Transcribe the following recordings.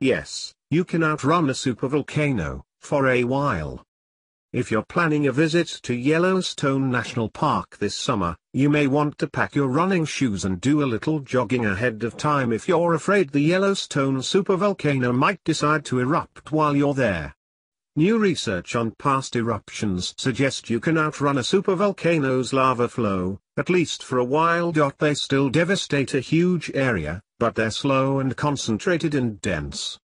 Yes, you can outrun a supervolcano, for a while. If you're planning a visit to Yellowstone National Park this summer, you may want to pack your running shoes and do a little jogging ahead of time if you're afraid the Yellowstone supervolcano might decide to erupt while you're there. New research on past eruptions suggests you can outrun a supervolcano's lava flow, at least for a while. They still devastate a huge area, but they're slow and concentrated and dense.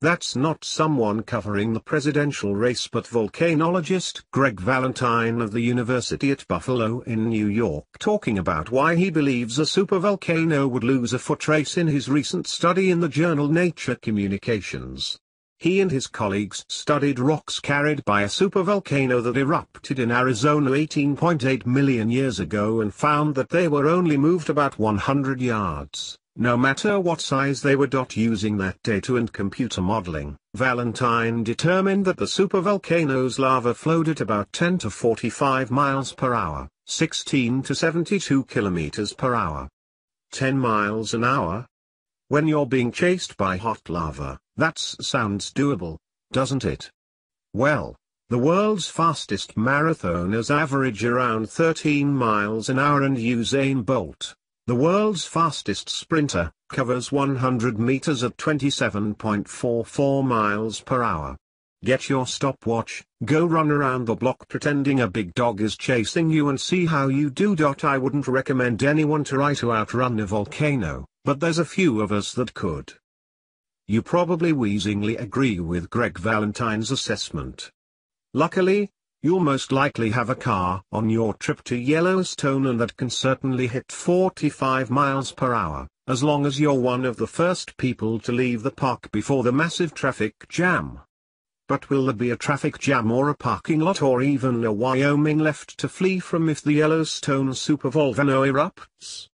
That's not someone covering the presidential race but volcanologist Greg Valentine of the University at Buffalo in New York talking about why he believes a supervolcano would lose a foot race in his recent study in the journal Nature Communications. He and his colleagues studied rocks carried by a supervolcano that erupted in Arizona 18.8 million years ago and found that they were only moved about 100 yards. No matter what size they were. Using that data and computer modeling, Valentine determined that the supervolcano's lava flowed at about 10 to 45 miles per hour, 16 to 72 kilometers per hour. 10 miles an hour? When you're being chased by hot lava, that sounds doable, doesn't it? Well, the world's fastest marathoners average around 13 miles an hour, and Usain Bolt, the world's fastest sprinter, covers 100 meters at 27.44 miles per hour. Get your stopwatch, go run around the block pretending a big dog is chasing you and see how you do. I wouldn't recommend anyone try to outrun a volcano, but there's a few of us that could. You probably wheezingly agree with Greg Valentine's assessment. Luckily, you'll most likely have a car on your trip to Yellowstone, and that can certainly hit 45 miles per hour, as long as you're one of the first people to leave the park before the massive traffic jam. But will there be a traffic jam or a parking lot or even a Wyoming left to flee from if the Yellowstone supervolcano erupts?